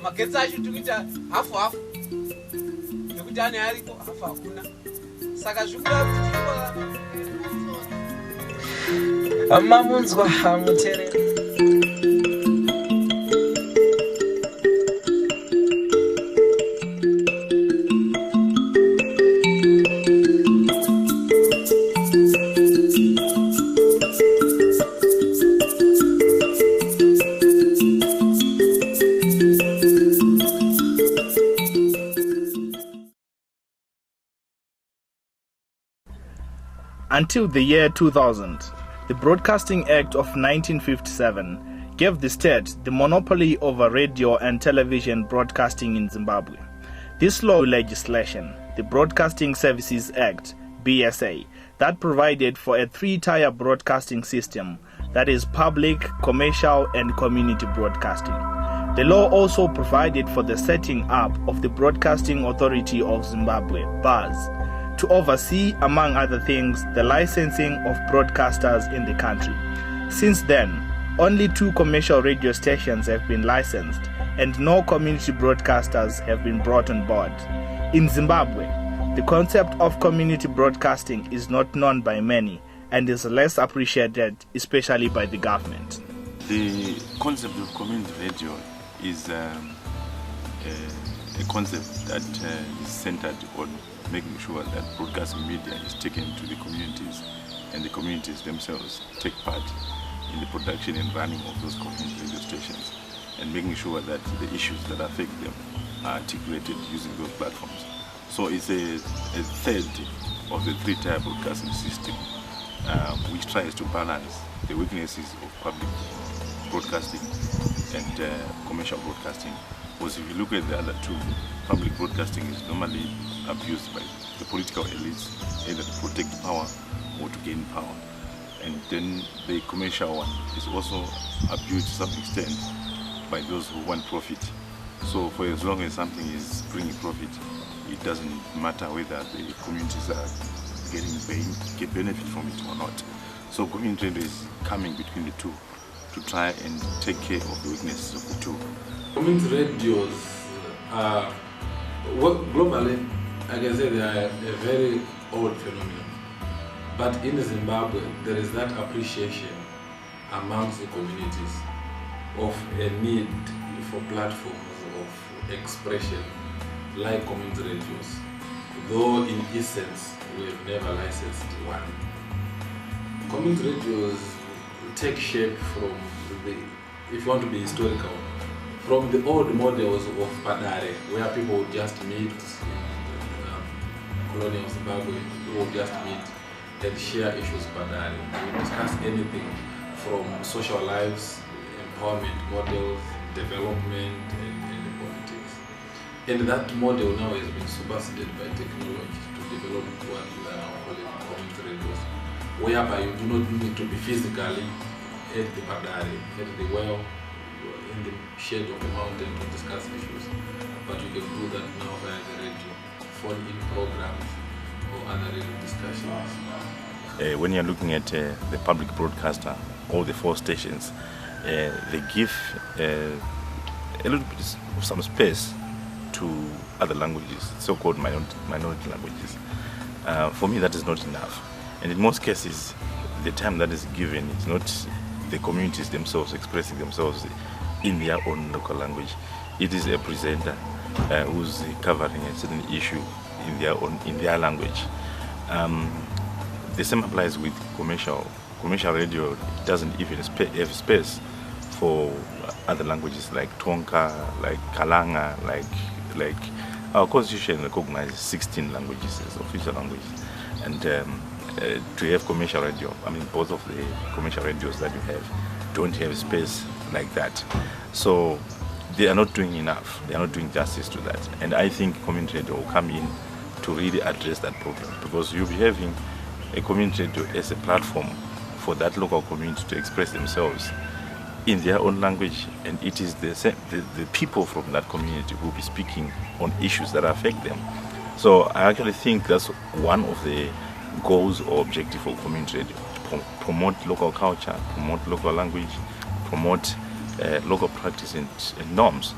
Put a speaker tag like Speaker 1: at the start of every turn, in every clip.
Speaker 1: magetsi acho tikuita hafu hafu nekuti ane ariko hafu hakuna saka zvikura kuti
Speaker 2: mamunzwa muterere.
Speaker 3: Until the year 2000, the Broadcasting Act of 1957 gave the state the monopoly over radio and television broadcasting in Zimbabwe. This law legislation, the Broadcasting Services Act, BSA, that provided for a three-tier broadcasting system, that is public, commercial, and community broadcasting. The law also provided for the setting up of the Broadcasting Authority of Zimbabwe, BAZ, to oversee, among other things, the licensing of broadcasters in the country. Since then, only 2 commercial radio stations have been licensed, and no community broadcasters have been brought on board. In Zimbabwe, the concept of community broadcasting is not known by many and is less appreciated, especially by the government.
Speaker 4: The concept of community radio is a concept that is centered on making sure that broadcasting media is taken to the communities, and the communities themselves take part in the production and running of those community radio stations, and making sure that the issues that affect them are articulated using those platforms. So it's a third of the three-tier broadcasting system, which tries to balance the weaknesses of public broadcasting and commercial broadcasting. Because if you look at the other two, public broadcasting is normally abused by the political elites, either to protect power or to gain power. And then the commercial one is also abused to some extent by those who want profit. So for as long as something is bringing profit, it doesn't matter whether the communities are get benefit from it or not. So community radio is coming between the two to try and take care of the weaknesses of the two.
Speaker 5: Community radios are, globally, I can say they are a very old phenomenon. But in Zimbabwe, there is that appreciation amongst the communities of a need for platforms of expression like community radios, though in essence we have never licensed one. Community radios take shape from the, if you want to be historical, from the old models of Padare, where people would just meet in colonial Zimbabwe, people would just meet and share issues Padare. We would discuss anything from social lives, empowerment models, development, and politics. And that model now has been superseded by technology to develop what we are now calling community radios, whereby you do not need to be physically at the Padare, at the well, in the shade of the mountain to discuss issues, but you can do that now via the radio, phone-in programs or other radio discussions.
Speaker 4: When you're looking at the public broadcaster, all the 4 stations, they give a little bit of some space to other languages, so-called minority languages. For me, that is not enough. And in most cases, the time that is given is not the communities themselves expressing themselves in their own local language. It is a presenter who's covering a certain issue in their language. The same applies with commercial radio. It doesn't even have space for other languages like Tonka, like Kalanga, like our constitution recognizes 16 languages as official languages, and to have commercial radio, I mean both of the commercial radios that you have don't have space like that. So they are not doing enough. They are not doing justice to that. And I think community radio will come in to really address that problem, because you'll be having a community radio as a platform for that local community to express themselves in their own language, and it is the people from that community who will be speaking on issues that affect them. So I actually think that's one of the goals or objective of community radio, to promote local culture, promote local language, promote local practice and norms.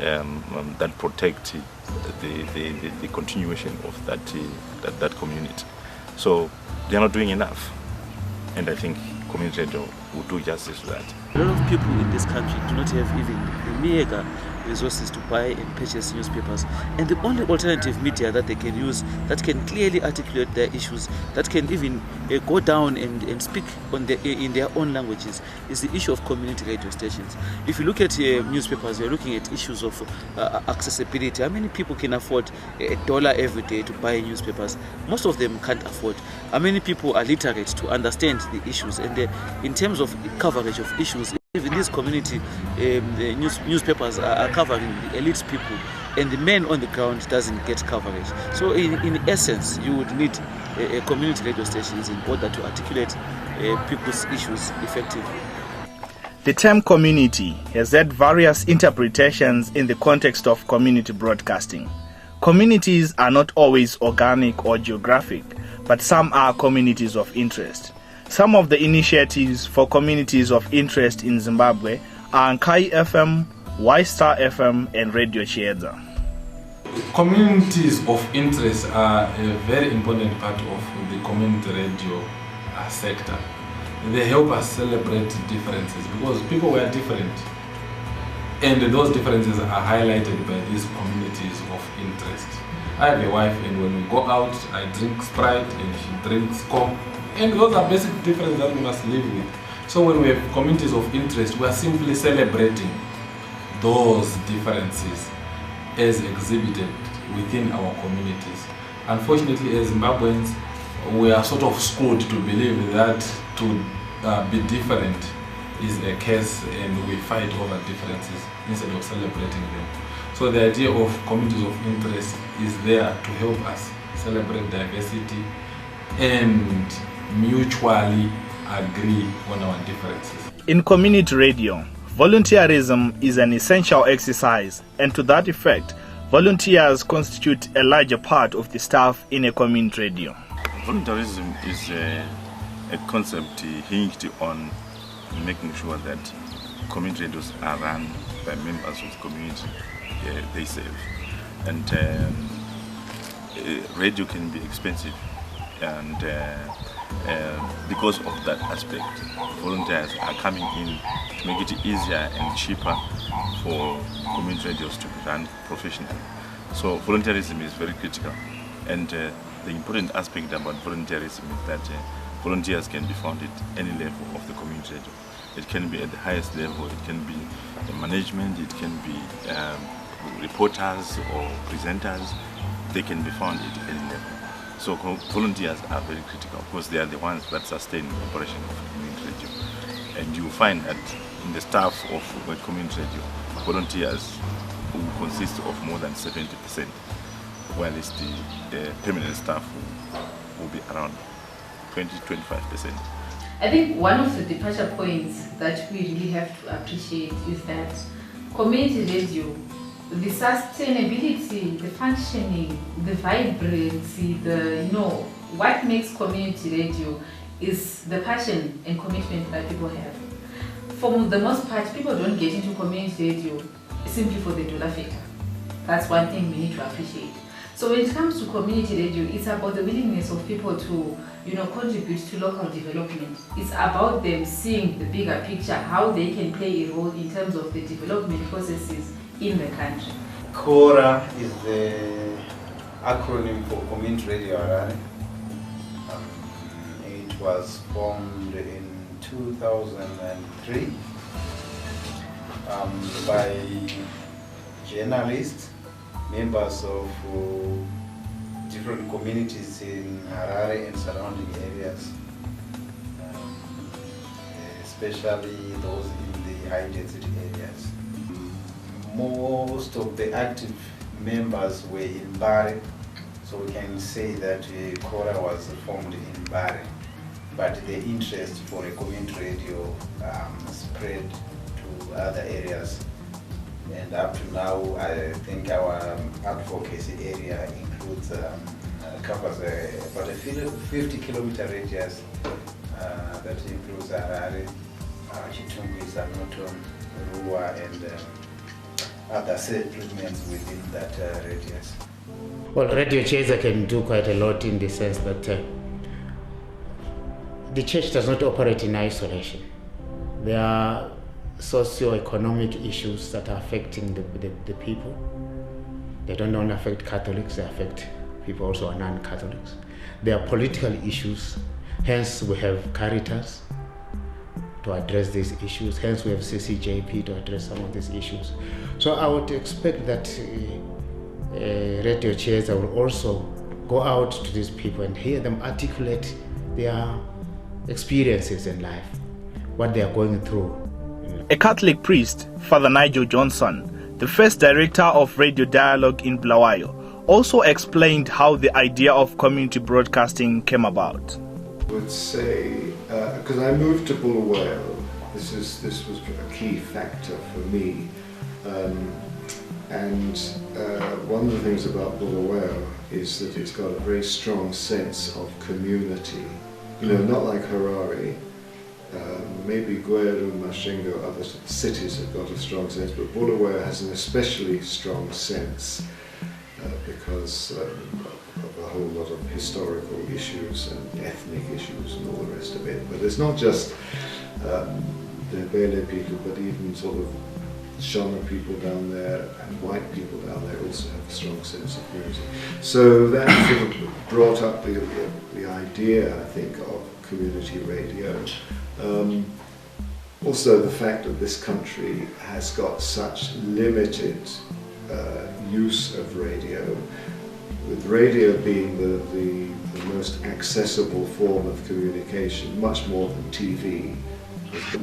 Speaker 4: that protect the continuation of that community. So they are not doing enough, and I think community radio will do justice to that.
Speaker 6: A lot of people in this country do not have even the meager resources to buy and purchase newspapers, and the only alternative media that they can use that can clearly articulate their issues, that can even go down and speak in their own languages, is the issue of community radio stations. If you look at newspapers, you're looking at issues of accessibility. How many people can afford $1 every day to buy newspapers? Most of them can't afford. How many people are literate to understand the issues? And in terms of coverage of issues, in this community, the newspapers are covering the elite people, and the man on the ground doesn't get coverage. So in essence, you would need community radio stations in order to articulate people's issues effectively.
Speaker 3: The term community has had various interpretations in the context of community broadcasting. Communities are not always organic or geographic, but some are communities of interest. Some of the initiatives for communities of interest in Zimbabwe are Nkai FM, Y-Star FM, and Radio Chiedza.
Speaker 5: Communities of interest are a very important part of the community radio sector. They help us celebrate differences because people were different, and those differences are highlighted by these communities of interest. I have a wife, and when we go out, I drink Sprite and she drinks Coke. And those are basic differences that we must live with. So when we have communities of interest, we are simply celebrating those differences as exhibited within our communities. Unfortunately, as Zimbabweans, we are sort of schooled to believe that to be different is a curse, and we fight over differences instead of celebrating them. So the idea of communities of interest is there to help us celebrate diversity and mutually agree on our differences.
Speaker 3: In community radio, volunteerism is an essential exercise, and to that effect, volunteers constitute a larger part of the staff in a community radio.
Speaker 4: Volunteerism is a concept hinged on making sure that community radios are run by members of the community they serve. And radio can be expensive, and because of that aspect, volunteers are coming in to make it easier and cheaper for community radios to be run professionally. So volunteerism is very critical, and the important aspect about volunteerism is that volunteers can be found at any level of the community radio. It can be at the highest level, it can be management, it can be reporters or presenters. They can be found at any level. So volunteers are very critical because they are the ones that sustain the operation of community radio. And you will find that in the staff of a community radio, volunteers who consist of more than 70%, while the permanent staff will be around 20-25%.
Speaker 7: I think one of the departure points that we really have to appreciate is that community radio, the sustainability, the functioning, the vibrancy, what makes community radio is the passion and commitment that people have. For the most part, people don't get into community radio simply for the dollar figure. That's one thing we need to appreciate. So when it comes to community radio, it's about the willingness of people to, contribute to local development. It's about them seeing the bigger picture, how they can play a role in terms of the development processes in the country.
Speaker 8: CORA is the acronym for Community Radio Harare. It was formed in 2003 by journalists, members of different communities in Harare and surrounding areas, especially those in the high density areas. Most of the active members were in Bari, so we can say that CORA was formed in Bari, but the interest for a community radio spread to other areas. And up to now, I think our advocacy area includes, covers about a 50-kilometer radius that includes Harare, Chitungu, Sanoto, Rua, and other settlements within that radius?
Speaker 9: Well, Radio Chaser can do quite a lot in the sense that the church does not operate in isolation. There are socio-economic issues that are affecting the people. They don't only affect Catholics, they affect people also are non-Catholics. There are political issues, hence we have Caritas to address these issues, hence we have CCJP to address some of these issues. So I would expect that Radio Chaser will also go out to these people and hear them articulate their experiences in life, what they are going through.
Speaker 3: A Catholic priest, Father Nigel Johnson, the first director of Radio Dialogue in Bulawayo, also explained how the idea of community broadcasting came about.
Speaker 10: I would say, because I moved to Bulawayo, this was a key factor for me. And one of the things about Bulawayo is that it's got a very strong sense of community. You know, not like Harare. Maybe Gweru, Mashingo, other cities have got a strong sense, but Bulawayo has an especially strong sense because of a whole lot of historical issues and ethnic issues and all the rest of it. But it's not just the Bele people, but even sort of Shona people down there and white people down there also have a strong sense of unity. So that sort of brought up the idea, I think, of community radio. Also the fact that this country has got such limited use of radio, with radio being the most accessible form of communication, much more than TV.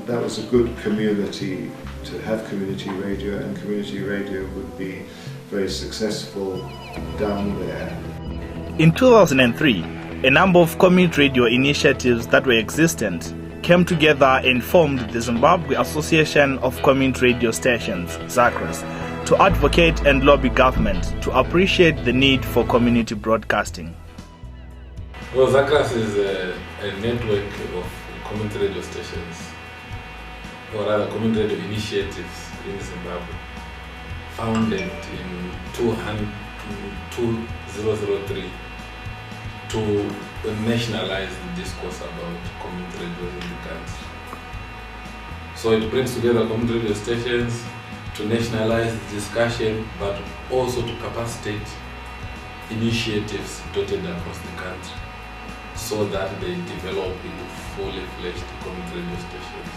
Speaker 10: That was a good community to have community radio, and community radio would be very successful down there.
Speaker 3: In 2003, a number of community radio initiatives that were existent came together and formed the Zimbabwe Association of Community Radio Stations, ZACRAS, to advocate and lobby government to appreciate the need for community broadcasting.
Speaker 5: Well, ZACRAS is a network of community radio stations, or rather community radio initiatives in Zimbabwe, founded in 2003 to nationalize the discourse about community radio in the country. So it brings together community radio stations to nationalize the discussion, but also to capacitate initiatives dotted across the country so that they develop into fully fledged community radio stations.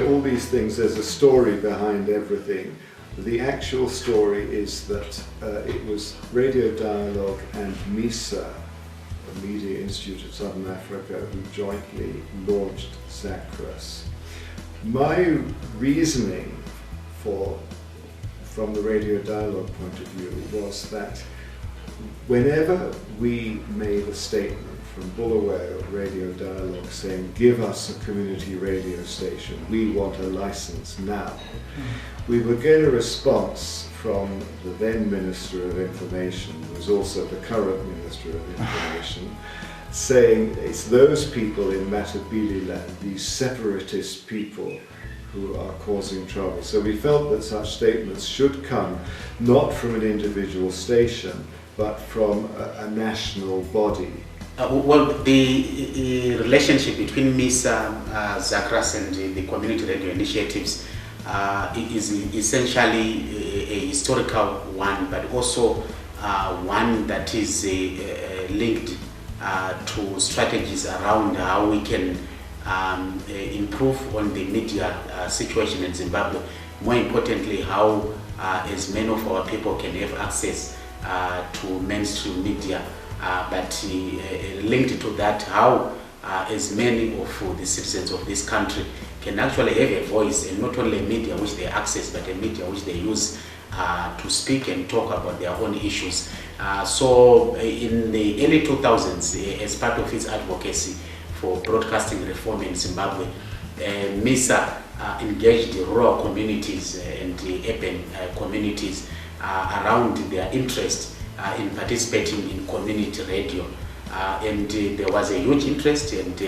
Speaker 10: All these things, there's a story behind everything. The actual story is that it was Radio Dialogue and MISA, the Media Institute of Southern Africa, who jointly launched ZACRAS. My reasoning from the Radio Dialogue point of view was that whenever we made a statement from Bulawayo Radio Dialogue saying, give us a community radio station, we want a license now, we would get a response from the then Minister of Information, who was also the current Minister of Information, saying it's those people in Matabele land, these separatist people, who are causing trouble. So we felt that such statements should come not from an individual station, but from a national body.
Speaker 9: Well, the relationship between MISA, ZACRAS and the community radio initiatives is essentially a historical one, but also one that is linked to strategies around how we can improve on the media situation in Zimbabwe. More importantly, how as many of our people can have access to mainstream media, but linked to that, how as many of the citizens of this country can actually have a voice, and not only a media which they access, but a media which they use to speak and talk about their own issues. So in the early 2000s, as part of its advocacy for broadcasting reform in Zimbabwe, MISA engaged the rural communities and the urban communities around their interest in participating in community radio. and there was a huge interest and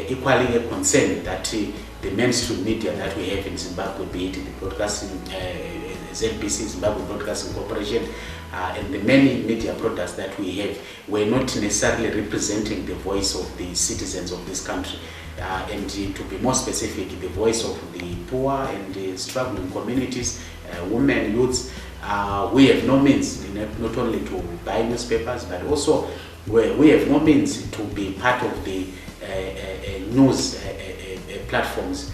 Speaker 9: equally a concern that the mainstream media that we have in Zimbabwe, be it the broadcasting, ZBC, Zimbabwe Broadcasting Corporation, and the many media products that we have were not necessarily representing the voice of the citizens of this country. And to be more specific, the voice of the poor and the struggling communities, women, youths. We have no means not only to buy newspapers, but also we have no means to be part of the news platforms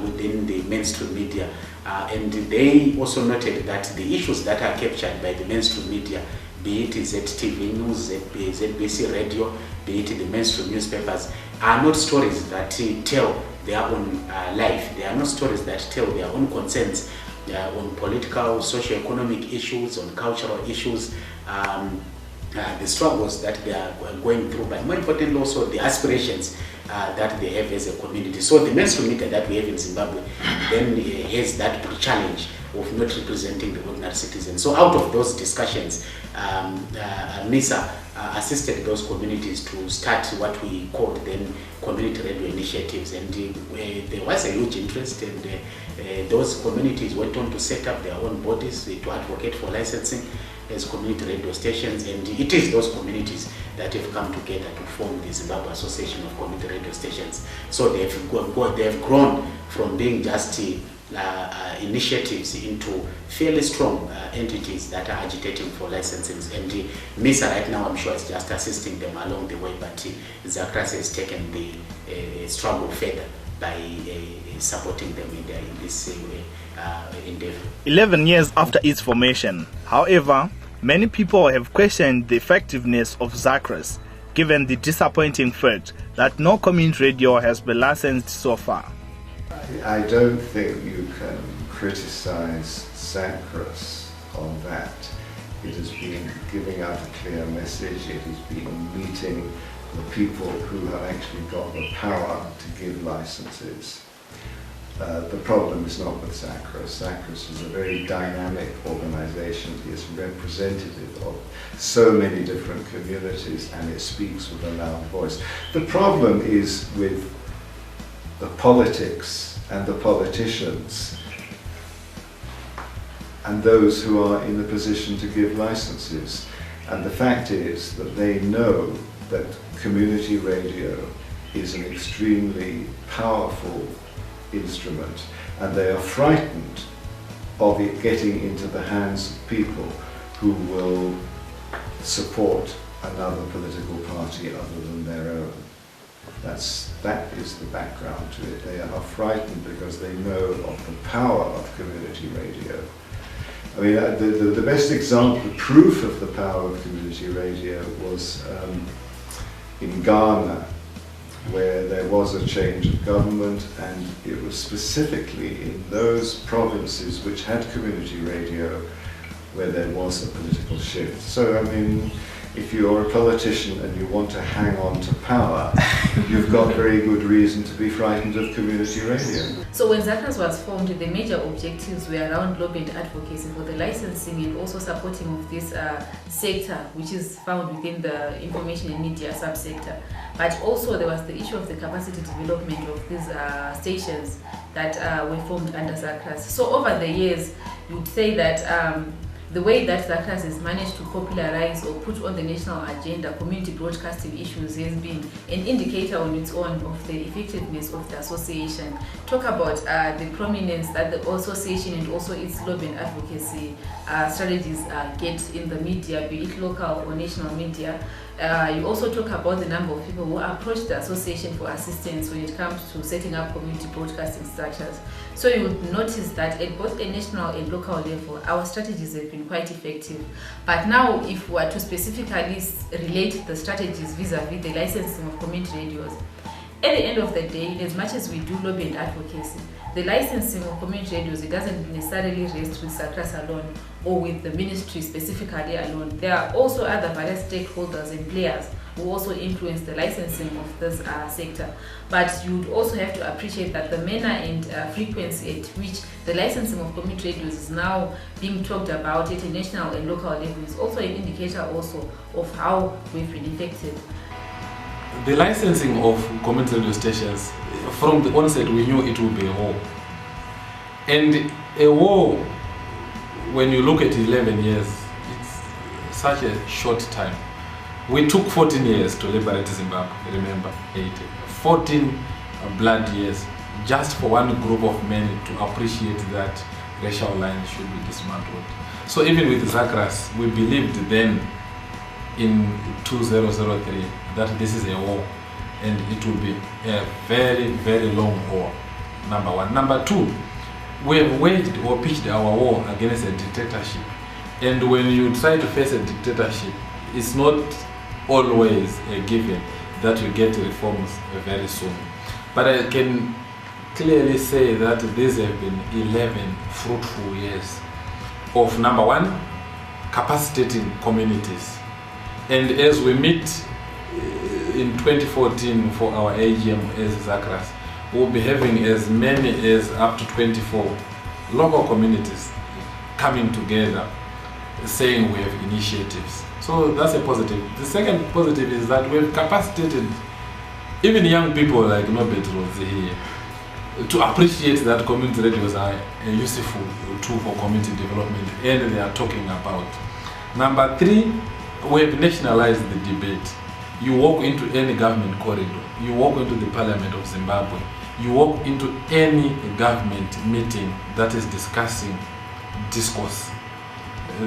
Speaker 9: within the mainstream media. And they also noted that the issues that are captured by the mainstream media, be it ZTV News, ZBC Radio, be it the mainstream newspapers, are not stories that tell their own life. They are not stories that tell their own concerns on political, socio-economic issues, on cultural issues, the struggles that they are going through, but more importantly also the aspirations that they have as a community. So the mainstream media that we have in Zimbabwe then has that challenge of not representing the ordinary citizens. So out of those discussions, MISA assisted those communities to start what we called then community radio initiatives, and there was a huge interest, and those communities went on to set up their own bodies to advocate for licensing as community radio stations, and it is those communities that have come together to form the Zimbabwe Association of Community Radio Stations. So they have grown from being just initiatives into fairly strong entities that are agitating for licensing, and MISA right now I'm sure is just assisting them along the way, but Zakras has taken the struggle further by supporting them in this endeavor.
Speaker 3: 11 years after its formation, however, many people have questioned the effectiveness of Zakras, given the disappointing fact that no community radio has been licensed so far.
Speaker 10: I don't think you can criticize Zakras on that. It has been giving out a clear message. It has been meeting the people who have actually got the power to give licenses. The problem is not with Zakras. Zakras is a very dynamic organization. It is representative of so many different communities, and it speaks with a loud voice. The problem is with the politics and the politicians and those who are in the position to give licenses. And the fact is that they know that community radio is an extremely powerful instrument, and they are frightened of it getting into the hands of people who will support another political party other than their own. That is the background to it. They are frightened because they know of the power of community radio. I mean, the best example, the proof of the power of community radio was in Ghana, where there was a change of government, and it was specifically in those provinces which had community radio where there was a political shift. So, I mean, if you're a politician and you want to hang on to power, you've got very good reason to be frightened of community radio.
Speaker 7: So when Zakras was formed, the major objectives were around lobby and advocacy for the licensing and also supporting of this sector, which is found within the information and media subsector. But also there was the issue of the capacity development of these stations that were formed under Zakras. So over the years, you would say that the way that Zakras has managed to popularize or put on the national agenda community broadcasting issues has been an indicator on its own of the effectiveness of the association. Talk about the prominence that the association and also its lobby and advocacy strategies get in the media, be it local or national media. You also talk about the number of people who approach the association for assistance when it comes to setting up community broadcasting structures. So you would notice that at both a national and local level, our strategies have been quite effective. But now, if we are to specifically relate the strategies vis-a-vis the licensing of community radios, at the end of the day, as much as we do lobby and advocacy, the licensing of community radios, it doesn't necessarily rest with Zakras alone or with the ministry specifically alone. There are also other various stakeholders and players who also influence the licensing of this sector. But you would also have to appreciate that the manner and frequency at which the licensing of community radios is now being talked about at a national and local level is also an indicator also of how we've been affected.
Speaker 5: The licensing of community radio stations, from the onset we knew it would be a war. And a war, when you look at 11 years, it's such a short time. We took 14 years to liberate Zimbabwe, remember, 14 blood years, just for one group of men to appreciate that racial lines should be dismantled. So even with Zagras, we believed then in 2003 that this is a war and it will be a very, very long war, number one. Number two, we have waged or pitched our war against a dictatorship. And when you try to face a dictatorship, it's not always a given that you get reforms very soon. But I can clearly say that these have been 11 fruitful years of, number one, capacitating communities. And as we meet in 2014 for our AGM as Zagras, we'll be having as many as up to 24 local communities coming together saying we have initiatives. So that's a positive. The second positive is that we've capacitated even young people like Norbert Rose here to appreciate that community radios are a useful tool for community development and they are talking about. Number three, we have nationalized the debate. You walk into any government corridor, you walk into the Parliament of Zimbabwe, you walk into any government meeting that is discussing discourse,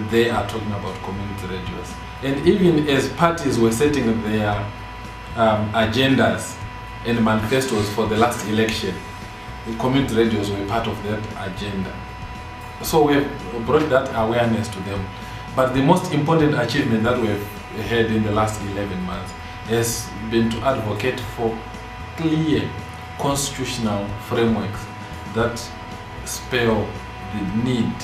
Speaker 5: they are talking about community radios. And even as parties were setting their agendas and manifestos for the last election, the community radios were part of that agenda. So we have brought that awareness to them. But the most important achievement that we have had in the last 11 months has been to advocate for clear constitutional frameworks that spell the need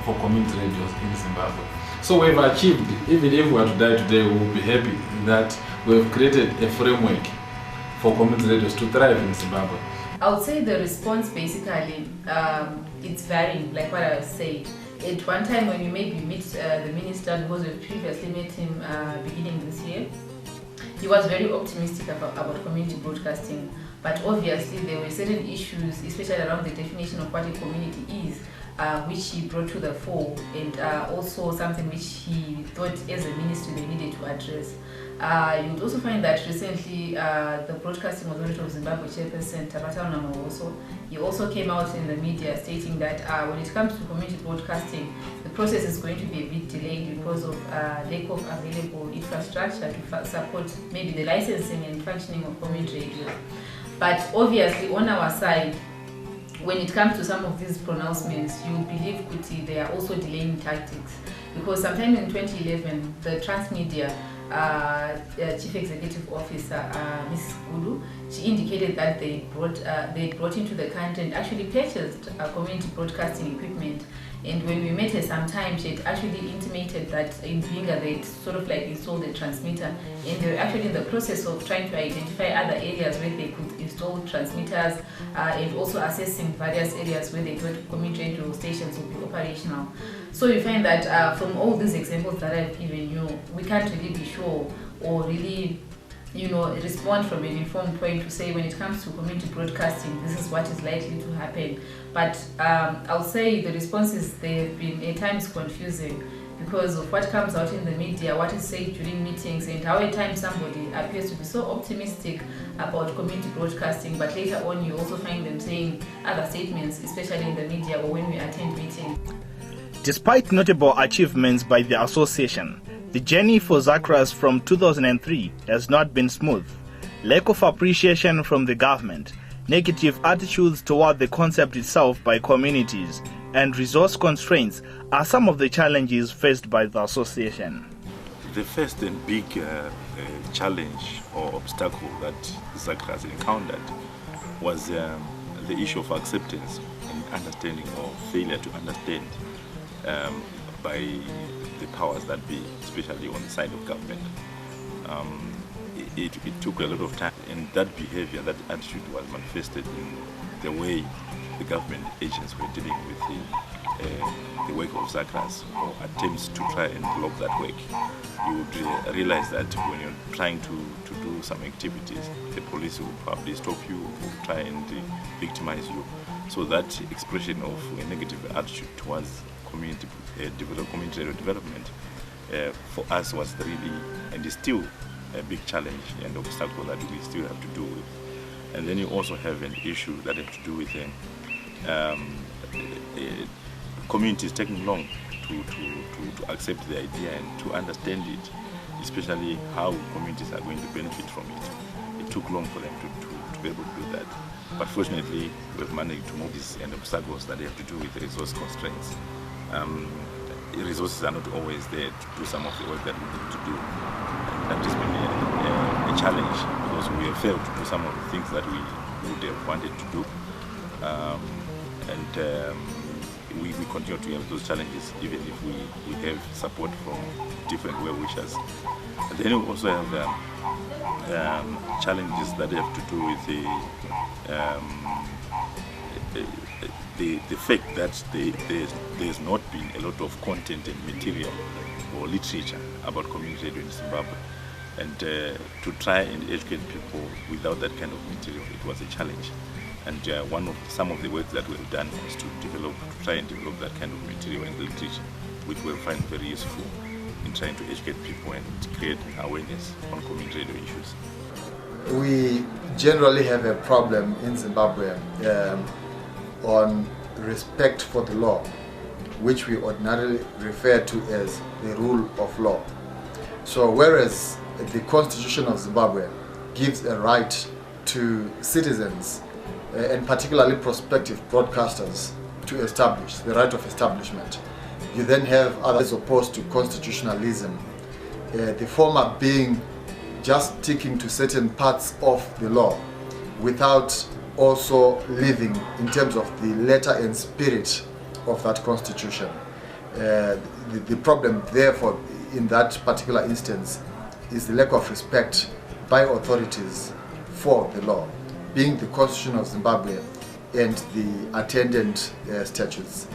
Speaker 5: for community radios in Zimbabwe. So we've achieved, even if we were to die today, we will be happy that we have created a framework for community radios to thrive in Zimbabwe.
Speaker 7: I would say the response basically, it's varying, like what I said. At one time when we maybe meet the minister, because we previously met him beginning this year, he was very optimistic about community broadcasting. But obviously there were certain issues, especially around the definition of what a community is, which he brought to the fore, and also something which he thought as a ministry they needed to address. You would also find that recently the Broadcasting Authority of Zimbabwe chairperson Tabata Namawoso, he also came out in the media stating that when it comes to community broadcasting, the process is going to be a bit delayed because of lack of available infrastructure to support maybe the licensing and functioning of community radio. But obviously on our side, when it comes to some of these pronouncements, you believe Kuti, they are also delaying tactics. Because sometime in 2011, the Transmedia Chief Executive Officer, Ms. Kulu, she indicated that they brought into the country and actually purchased community broadcasting equipment. And when we met her sometime, she had actually intimated that in Vinga they'd sort of like installed the transmitter, and they were actually in the process of trying to identify other areas where they could install transmitters and also assessing various areas where they thought community radio stations would be operational. So you find that from all these examples that I've given you, we can't really be sure or really respond from an informed point to say when it comes to community broadcasting, this is what is likely to happen. But I'll say the responses, they've been at times confusing because of what comes out in the media, what is said during meetings, and how at times somebody appears to be so optimistic about community broadcasting, but later on you also find them saying other statements, especially in the media or when we attend meetings.
Speaker 3: Despite notable achievements by the association, the journey for Zagras from 2003 has not been smooth. Lack of appreciation from the government, negative attitudes toward the concept itself by communities, and resource constraints are some of the challenges faced by the association.
Speaker 4: The first and big challenge or obstacle that Zagras encountered was the issue of acceptance and understanding, or failure to understand by the powers that be, especially on the side of government. it took a lot of time, and that behavior, that attitude was manifested in the way the government agents were dealing with the work of SACRAS, or attempts to try and block that work. You would realize that when you're trying to do some activities, the police will probably stop you or try and victimize you. So that expression of a negative attitude towards community development for us was really, and is still, a big challenge and obstacle that we still have to deal with. And then you also have an issue that has to do with communities taking long to accept the idea and to understand it, especially how communities are going to benefit from it. It took long for them to be able to do that. But fortunately, we've managed to move these and obstacles that have to do with resource constraints. Resources are not always there to do some of the work that we need to do. And that has been a challenge, because we have failed to do some of the things that we would have wanted to do. We continue to have those challenges, even if we have support from different well-wishers. And then we also have challenges that have to do with the fact that there's not been a lot of content and material or literature about community radio in Zimbabwe. And to try and educate people without that kind of material, it was a challenge. And some of the work that we've done was to try and develop that kind of material and literature, which we'll find very useful in trying to educate people and create awareness on community radio issues.
Speaker 11: We generally have a problem in Zimbabwe on respect for the law, which we ordinarily refer to as the rule of law. So whereas the Constitution of Zimbabwe gives a right to citizens, and particularly prospective broadcasters, to establish the right of establishment, you then have others opposed to constitutionalism, the former being just sticking to certain parts of the law without also living in terms of the letter and spirit of that constitution. The problem therefore in that particular instance is the lack of respect by authorities for the law, being the Constitution of Zimbabwe and the attendant statutes.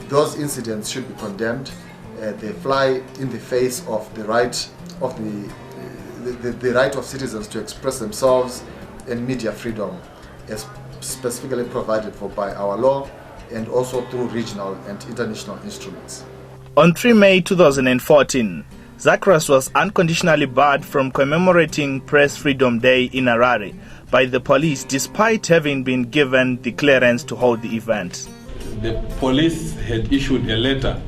Speaker 11: Those incidents should be condemned. They fly in the face of the right of the right of citizens to express themselves and media freedom, as specifically provided for by our law and also through regional and international instruments.
Speaker 3: On 3 May 2014, SACRAS was unconditionally barred from commemorating Press Freedom Day in Harare by the police, despite having been given the clearance to hold the event.
Speaker 5: The police had issued a letter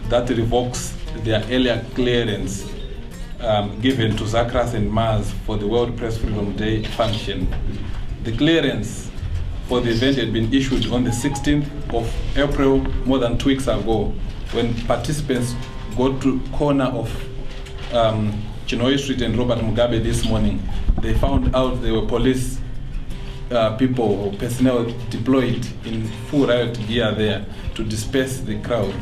Speaker 5: that revokes their earlier clearance given to SACRAS and MAS for the World Press Freedom Day function. The clearance for the event had been issued on the 16th of April, more than 2 weeks ago, when participants got to corner of Chinhoyi Street and Robert Mugabe this morning. They found out there were police people or personnel deployed in full riot gear there to disperse the crowd.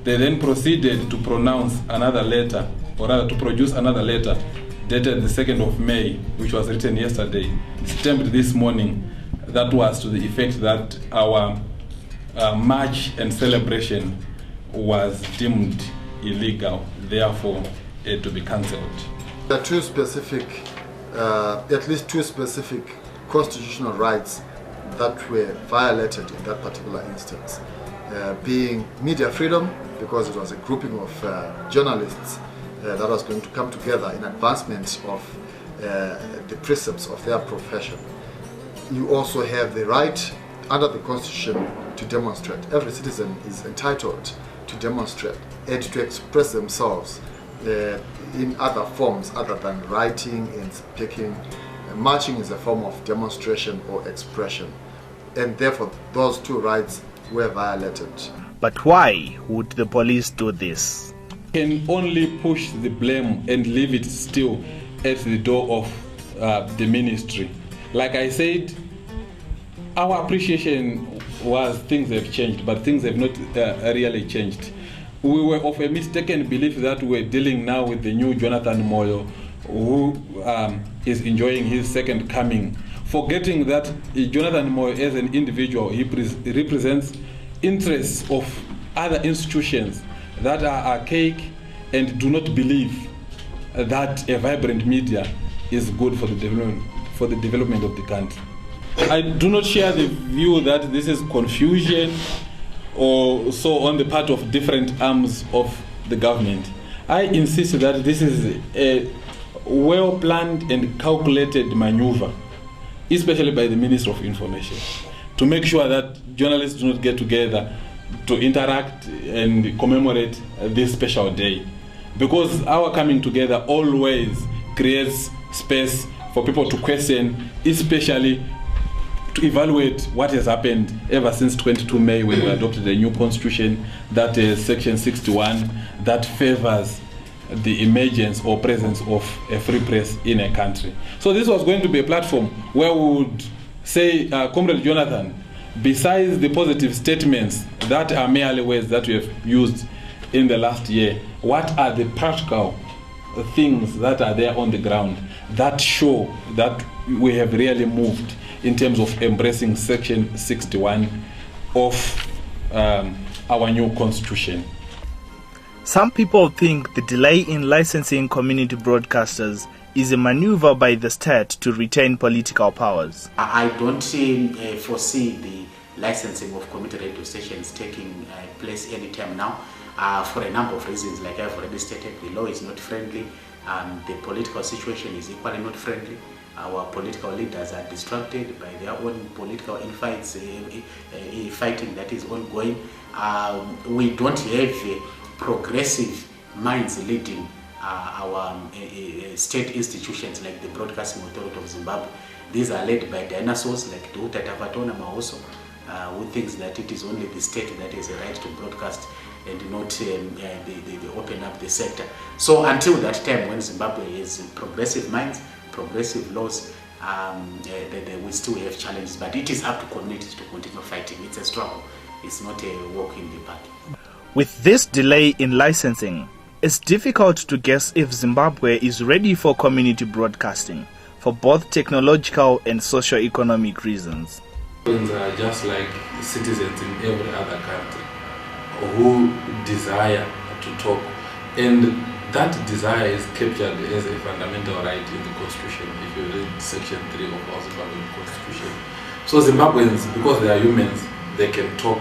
Speaker 5: They then proceeded to pronounce another letter, or rather to produce another letter dated the 2nd of May, which was written yesterday, stamped this morning, that was to the effect that our march and celebration was deemed illegal, therefore it to be cancelled.
Speaker 11: There are two specific, at least two specific constitutional rights that were violated in that particular instance, being media freedom, because it was a grouping of journalists that was going to come together in advancement of the precepts of their profession. You also have the right under the Constitution to demonstrate. Every citizen is entitled to demonstrate and to express themselves in other forms other than writing and speaking. Marching is a form of demonstration or expression, and therefore those two rights were violated.
Speaker 3: But why would the police do this?
Speaker 5: Can only push the blame and leave it still at the door of the ministry. Like I said, our appreciation was things have changed, but things have not really changed. We were of a mistaken belief that we were dealing now with the new Jonathan Moyo, who is enjoying his second coming, forgetting that Jonathan Moyo as an individual, he represents interests of other institutions that are archaic and do not believe that a vibrant media is good for the development of the country. I do not share the view that this is confusion or so on the part of different arms of the government. I insist that this is a well-planned and calculated maneuver, especially by the Minister of Information, to make sure that journalists do not get together to interact and commemorate this special day. Because our coming together always creates space for people to question, especially to evaluate what has happened ever since 22 May when we adopted a new constitution, that is Section 61, that favors the emergence or presence of a free press in a country. So this was going to be a platform where we would say, Comrade Jonathan, besides the positive statements that are merely words that we have used in the last year, what are the practical things that are there on the ground that show that we have really moved in terms of embracing Section 61 of our new constitution?
Speaker 3: Some people think the delay in licensing community broadcasters is a maneuver by the state to retain political powers.
Speaker 9: I don't foresee the licensing of community radio stations taking place anytime now, for a number of reasons. Like I've already stated, the law is not friendly, the political situation is equally not friendly. Our political leaders are distracted by their own political infights, fighting that is ongoing. We don't have progressive minds leading our state institutions like the Broadcasting Authority of Zimbabwe. These are led by dinosaurs like Dr. Tavatona Maoso, who thinks that it is only the state that has a right to broadcast and not they open up the sector. So until that time when Zimbabwe has progressive minds, progressive laws, we still have challenges, but it is up to communities to continue fighting. It's a struggle. It's not a walk in the park.
Speaker 3: With this delay in licensing, it's difficult to guess if Zimbabwe is ready for community broadcasting for both technological and socio-economic reasons.
Speaker 5: Citizens are just like citizens in every other country who desire to talk, and that desire is captured as a fundamental right in the Constitution, if you read Section 3 of our Zimbabwean Constitution. So Zimbabweans, because they are humans, they can talk.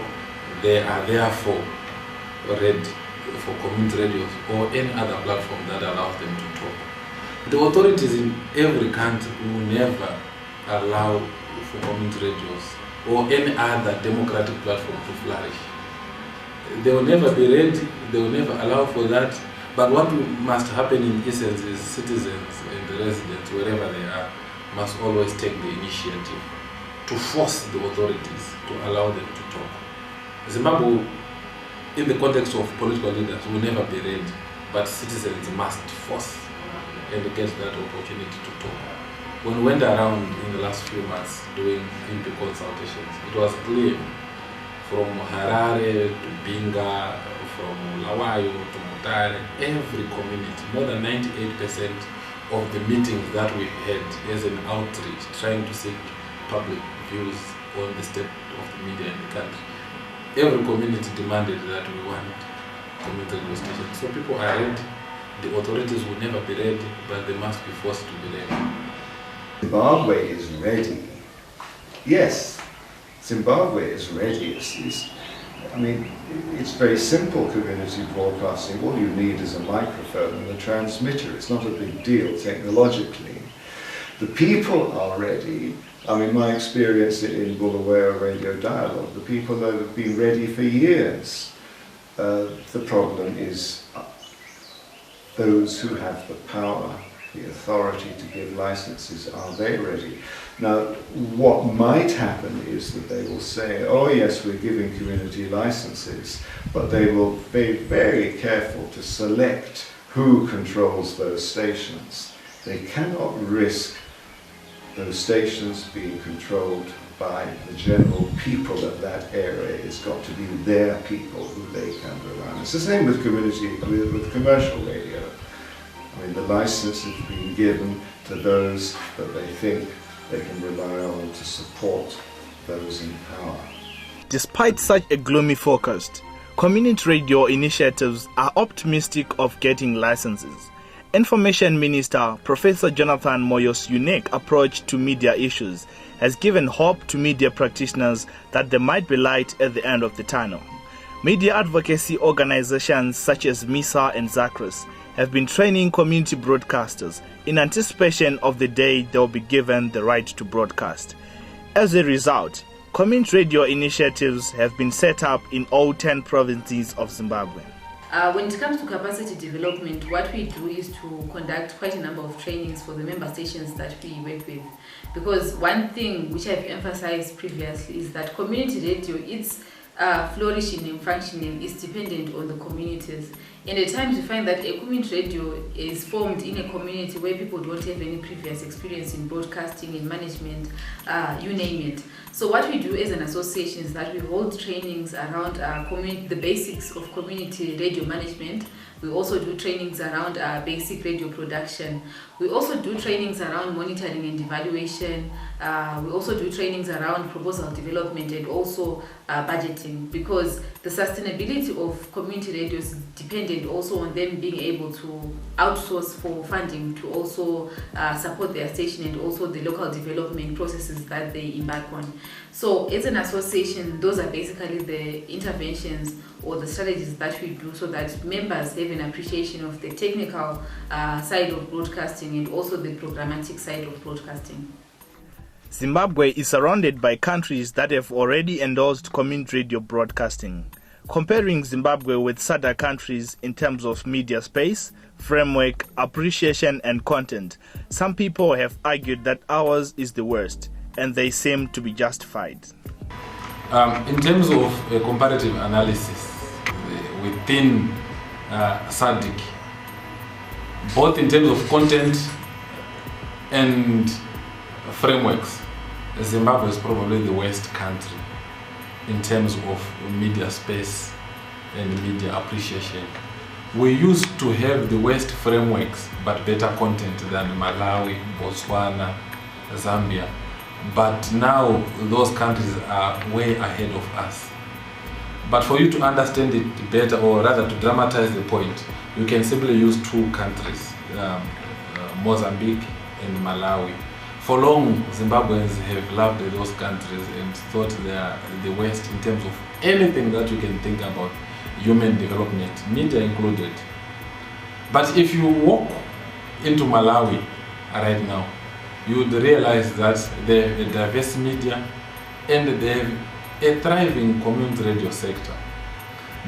Speaker 5: They are therefore ready for community radios or any other platform that allows them to talk. The authorities in every country will never allow for community radios or any other democratic platform to flourish. They will never be ready, they will never allow for that. But what must happen in essence is citizens and the residents, wherever they are, must always take the initiative to force the authorities to allow them to talk. Zimbabwe, in the context of political leaders, will never be ready, but citizens must force and get that opportunity to talk. When we went around in the last few months doing MP consultations, it was clear from Harare to Binga, from Lawayo to Mutare, every community, more than 98% of the meetings that we had as an outreach, trying to seek public views on the state of the media in the country. Every community demanded that we want community radio stations. So people are ready. The authorities will never be ready, but they must be forced to be ready.
Speaker 10: Zimbabwe is ready. Yes, Zimbabwe is ready. It's very simple community broadcasting. All you need is a microphone and a transmitter. It's not a big deal technologically. The people are ready. My experience in Bulawayo Radio Dialogue, the people that have been ready for years. The problem is those who have the power, the authority to give licenses, are they ready? Now, what might happen is that they will say, oh yes, we're giving community licenses, but they will be very careful to select who controls those stations. They cannot risk those stations being controlled by the general people of that area. It's got to be their people who they can rely on. It's the same with community, with commercial radio. I mean, the license has been given to those that they think they can rely on to support those in power.
Speaker 3: Despite such a gloomy forecast, community radio initiatives are optimistic of getting licenses. Information Minister Professor Jonathan Moyo's unique approach to media issues has given hope to media practitioners that there might be light at the end of the tunnel. Media advocacy organizations such as MISA and ZACRAS have been training community broadcasters in anticipation of the day they will be given the right to broadcast. As a result, community radio initiatives have been set up in all 10 provinces of Zimbabwe.
Speaker 7: When it comes to capacity development, what we do is to conduct quite a number of trainings for the member stations that we work with. Because one thing which I've emphasized previously is that community radio, its flourishing and functioning is dependent on the communities. And at times we find that a community radio is formed in a community where people don't have any previous experience in broadcasting, in management, you name it. So what we do as an association is that we hold trainings around the basics of community radio management. We also do trainings around basic radio production. We also do trainings around monitoring and evaluation. We also do trainings around proposal development and also budgeting, because the sustainability of community radio is dependent also on them being able to outsource for funding to also support their station and also the local development processes that they embark on. So as an association, those are basically the interventions or the strategies that we do so that members have an appreciation of the technical side of broadcasting and also the programmatic side of broadcasting.
Speaker 3: Zimbabwe is surrounded by countries that have already endorsed community radio broadcasting. Comparing Zimbabwe with SADC countries in terms of media space, framework, appreciation and content, some people have argued that ours is the worst, and they seem to be justified.
Speaker 5: In terms of a comparative analysis within SADC, both in terms of content and frameworks, Zimbabwe is probably the worst country in terms of media space and media appreciation. We used to have the worst frameworks but better content than Malawi, Botswana, Zambia. But now those countries are way ahead of us. But for you to understand it better, or rather to dramatize the point, you can simply use two countries, Mozambique and Malawi. For long, Zimbabweans have loved those countries and thought they are the worst in terms of anything that you can think about human development, media included. But if you walk into Malawi right now, you would realize that they have a diverse media and they have a thriving community radio sector.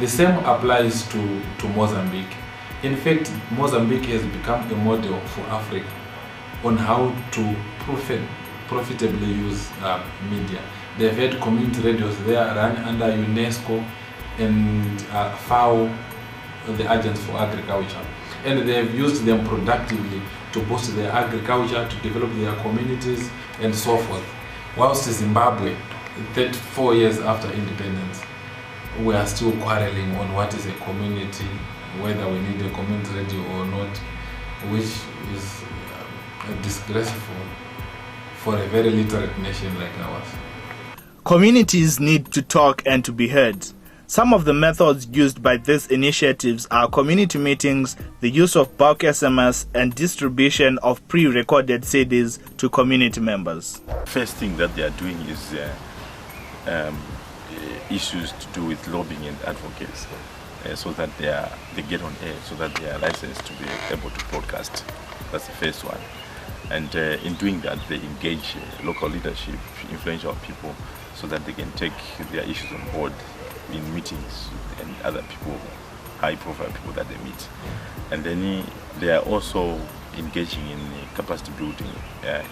Speaker 5: The same applies to Mozambique. In fact, Mozambique has become a model for Africa on how to profitably use media. They've had community radios there run under UNESCO and FAO, the Agents for Agriculture. And they've used them productively to boost their agriculture, to develop their communities, and so forth. Whilst Zimbabwe, 34 years after independence, we are still quarreling on what is a community, whether we need a community radio or not, which is disgraceful for a very literate nation like ours.
Speaker 3: Communities need to talk and to be heard. Some of the methods used by these initiatives are community meetings, the use of bulk SMS, and distribution of pre-recorded CDs to community members.
Speaker 4: First thing that they are doing is issues to do with lobbying and advocacy, so that they get on air, so that they are licensed to be able to broadcast. That's the first one. And in doing that, they engage local leadership, influential people, so that they can take their issues on board in meetings and other people, high-profile people that they meet. And then they are also engaging in capacity building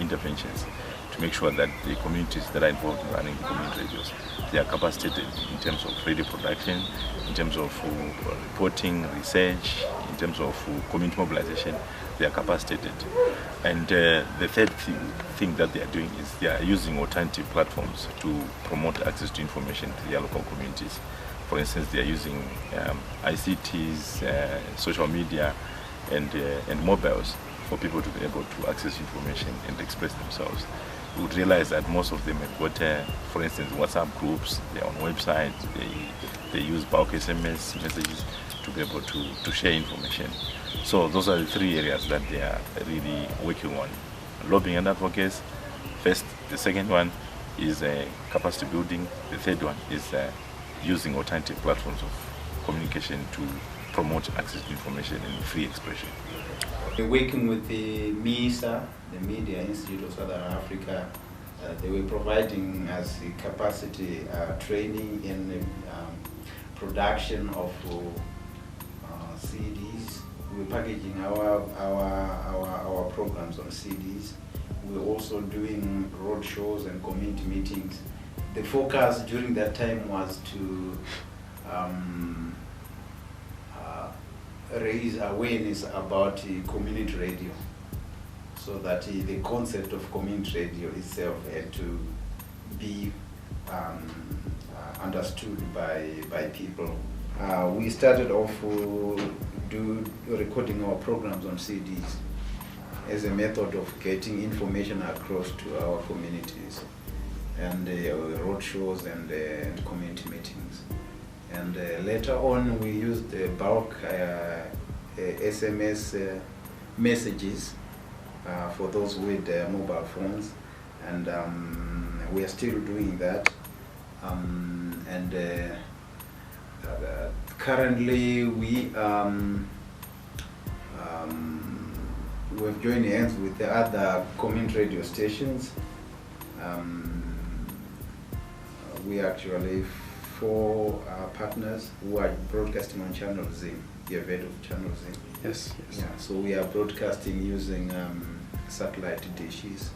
Speaker 4: interventions to make sure that the communities that are involved in running the community radios, they are capacitated in terms of radio production, in terms of reporting, research, in terms of community mobilization. They are capacitated. And the third thing that they are doing is they are using alternative platforms to promote access to information to their local communities. For instance, they are using ICTs, social media, and mobiles for people to be able to access information and express themselves. You would realize that most of them have got, for instance, WhatsApp groups, they're on websites, they use bulk SMS messages to be able to share information. So those are the three areas that they are really working on. Lobbying and advocacy, first. The second one is capacity building. The third one is using alternative platforms of communication to promote access to information and free expression.
Speaker 8: We're working with the MISA, the Media Institute of Southern Africa. They were providing us capacity training in the production of CDs. We're packaging our programs on CDs. We're also doing road shows and community meetings. The focus during that time was to raise awareness about community radio, so that the concept of community radio itself had to be understood by people. We started off recording our programs on CDs as a method of getting information across to our communities, and road shows and community meetings. And later on, we used bulk SMS messages for those with mobile phones, and we are still doing that. Currently, we've joined hands with the other community radio stations. We actually 4 partners who are broadcasting on Channel Z. You've heard of Channel Z?
Speaker 1: Yes.
Speaker 8: Yeah, so we are broadcasting using satellite dishes.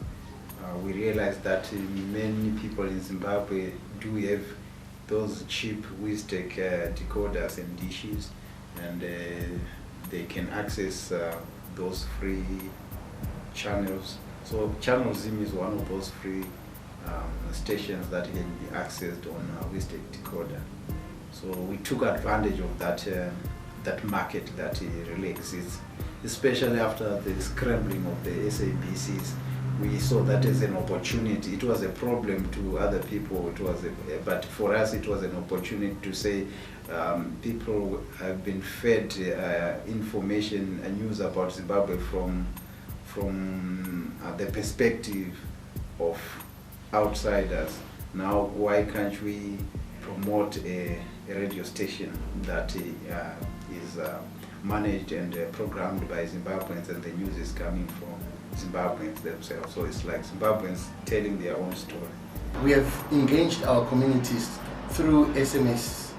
Speaker 8: We realized that many people in Zimbabwe do have those cheap Wiztech decoders and dishes, and they can access those free channels. So Channel Z is one of those free stations that can be accessed on a Wiztech decoder. So we took advantage of that market that really exists, especially after the scrambling of the SABCs. We saw that as an opportunity. It was a problem to other people, but for us it was an opportunity to say people have been fed information and news about Zimbabwe from the perspective of outsiders. Now, why can't we promote a radio station that is managed and programmed by Zimbabweans, and the news is coming from Zimbabweans themselves? So it's like Zimbabweans telling their own story.
Speaker 12: We have engaged our communities through SMS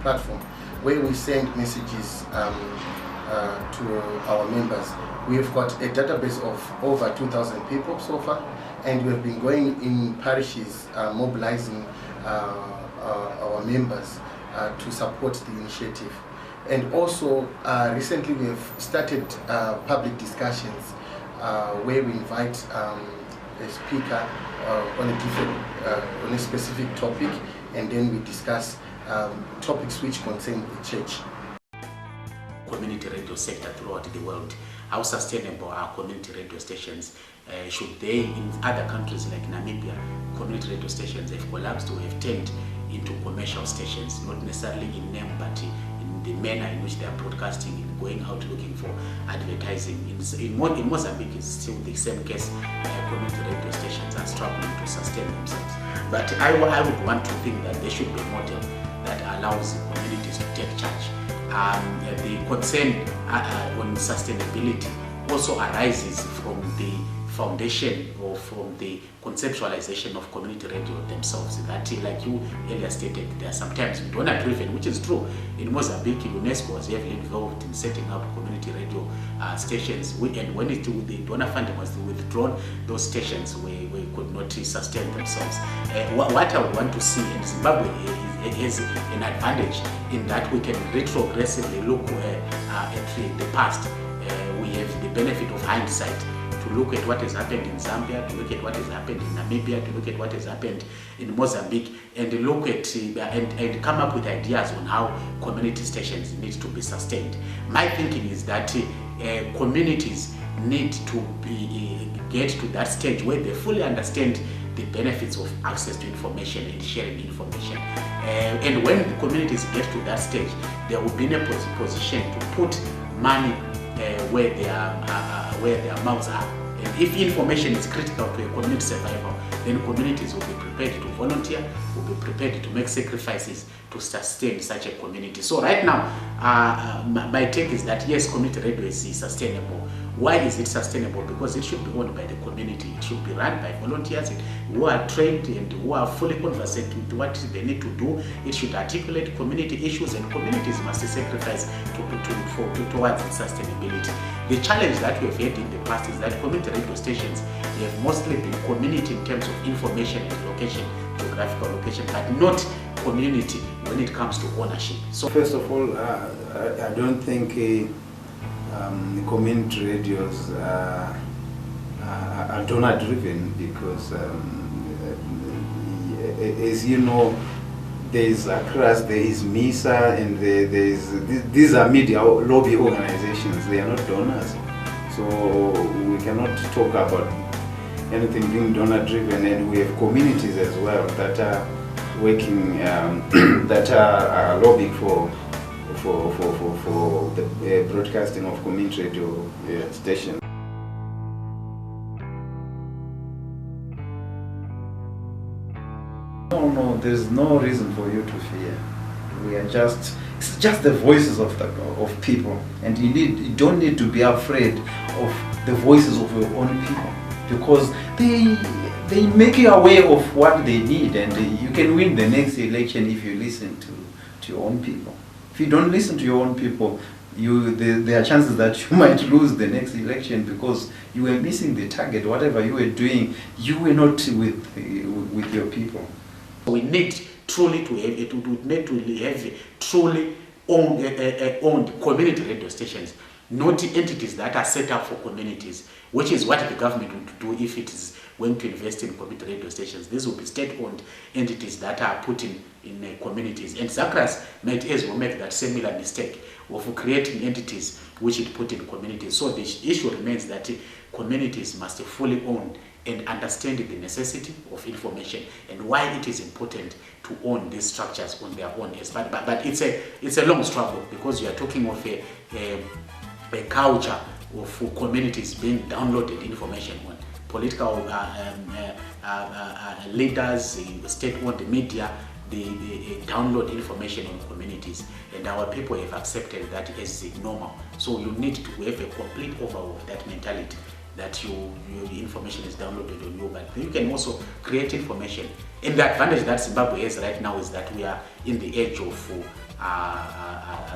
Speaker 12: platform, where we send messages to our members. We have got a database of over 2,000 people so far, and we have been going in parishes, mobilizing our members to support the initiative. And also, recently we have started public discussions where we invite a speaker on a specific topic, and then we discuss topics which concern the church.
Speaker 9: Community radio sector throughout the world. How sustainable are community radio stations? Should they, in other countries like Namibia, community radio stations have collapsed or have turned into commercial stations, not necessarily in name, but in the manner in which they are broadcasting and going out looking for advertising. In Mozambique, it's still the same case. Community radio stations are struggling to sustain themselves. But I would want to think that there should be a model that allows communities to take charge. The concern on sustainability also arises from the foundation or from the conceptualization of community radio themselves. That, like you earlier stated, there are sometimes donor driven, which is true. In Mozambique, UNESCO was heavily involved in setting up community radio stations, and when the donor funding was withdrawn, those stations we could not sustain themselves. What I would want to see in Zimbabwe has an advantage in that we can retrogressively look at the past. We have the benefit of hindsight to to look at what has happened in Zambia, to look at what has happened in Namibia, to look at what has happened in Mozambique, and look at and come up with ideas on how community stations need to be sustained. My thinking is that communities need to get to that stage where they fully understand the benefits of access to information and sharing information. And when the communities get to that stage, they will be in a position to put money where their mouths are. And if information is critical to a community survival, then communities will be prepared to volunteer, will be prepared to make sacrifices to sustain such a community. So right now, my take is that yes, community radio is sustainable. Why is it sustainable? Because it should be owned by the community. It should be run by volunteers who are trained and who are fully conversant with what they need to do. It should articulate community issues, and communities must sacrifice towards its sustainability. The challenge that we have had in the past is that community radio stations have mostly been community in terms of information and location, geographical location, but not community when it comes to ownership. So
Speaker 8: first of all, I don't think community radios are donor driven, because as you know, there is ACRAS, there is MISA, and these are media lobby organizations. They are not donors, so we cannot talk about anything being donor driven. And we have communities as well that are working, that are lobbying for the broadcasting of community radio stations.
Speaker 2: No, there's no reason for you to fear. We are it's just the voices of people, and you don't need to be afraid of the voices of your own people, because they make you aware of what they need, and you can win the next election if you listen to your own people. If you don't listen to your own people, there are chances that you might lose the next election because you were missing the target. Whatever you were doing, you were not with your people.
Speaker 9: We need truly to have truly owned community radio stations, not entities that are set up for communities, which is what the government would do if it is going to invest in community radio stations. These will be state-owned entities that are put in communities. And ZACRAS might as well make that similar mistake of creating entities which it put in communities. So the issue remains that communities must fully own and understand the necessity of information and why it is important to own these structures on their own. But it's a long struggle, because you are talking of a culture of communities being downloaded information on. Political leaders, state-owned media, they download information on communities, and our people have accepted that as normal. So you need to have a complete overhaul of that mentality, that your information is downloaded on you, but you can also create information. And the advantage that Zimbabwe has right now is that we are in the age of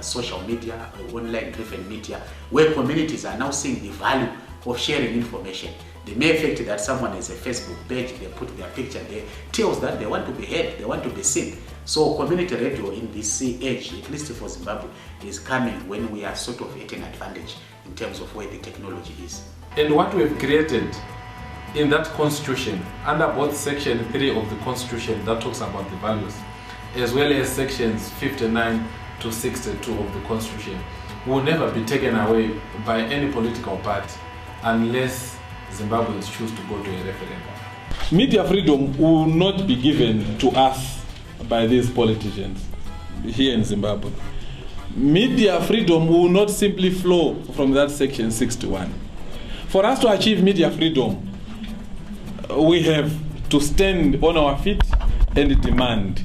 Speaker 9: social media, online-driven media, where communities are now seeing the value of sharing information. The mere fact that someone has a Facebook page, they put their picture there, tells that they want to be heard, they want to be seen. So community radio in this age, at least for Zimbabwe, is coming when we are sort of at an advantage in terms of where the technology is.
Speaker 5: And what we've created in that constitution, under both section 3 of the constitution that talks about the values, as well as sections 59 to 62 of the constitution, will never be taken away by any political party unless Zimbabweans choose to go to a referendum. Media freedom will not be given to us by these politicians here in Zimbabwe. Media freedom will not simply flow from that section 61. For us to achieve media freedom, we have to stand on our feet and demand.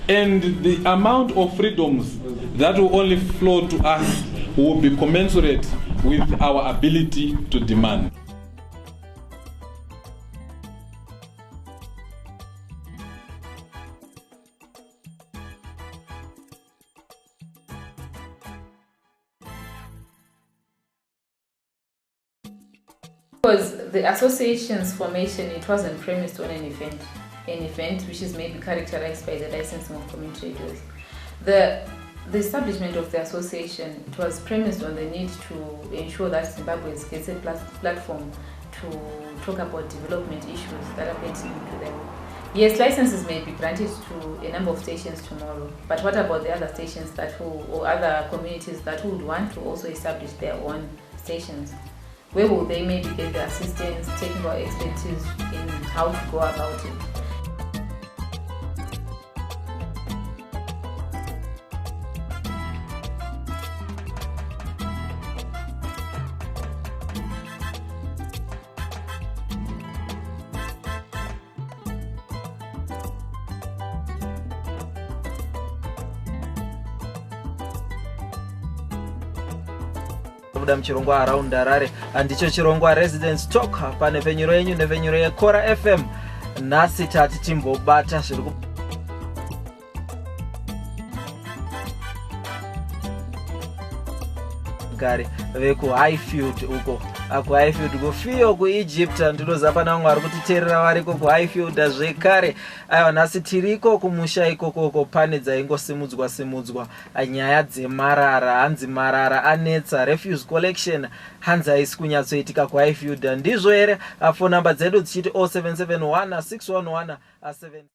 Speaker 5: And the amount of freedoms that will only flow to us will be commensurate with our ability to demand.
Speaker 7: Because the association's formation, it wasn't premised on an event which is maybe characterized by the licensing of community radios. The establishment of the association, it was premised on the need to ensure that Zimbabweans gets a platform to talk about development issues that are pertinent to them. Yes, licenses may be granted to a number of stations tomorrow, but what about the other stations or other communities that would want to also establish their own stations? Where will they maybe get the assistance, technical expertise in how to go about it?
Speaker 2: Buda mchirongwa around Harare ndicho chirongwa Residents Talk pane venyuro yenyu nevenyuro yeKora FM. Nasi tati timbobata zviri gari veku Highfield uko aku Highfield kufiyo ku Egypt ndinoziva na vamwe vari kutiteerera variko ku Highfield zvekare. Aiwa nhasi tiriko kumusha ikoko pane dzaingosimudzwa nyaya dzemarara. Hanzi marara anetsa, refuse collection hanzi haisi kunyatsoitika ku Highfield. Ndizvo here phone number dzedu dzichiti 0771 611 7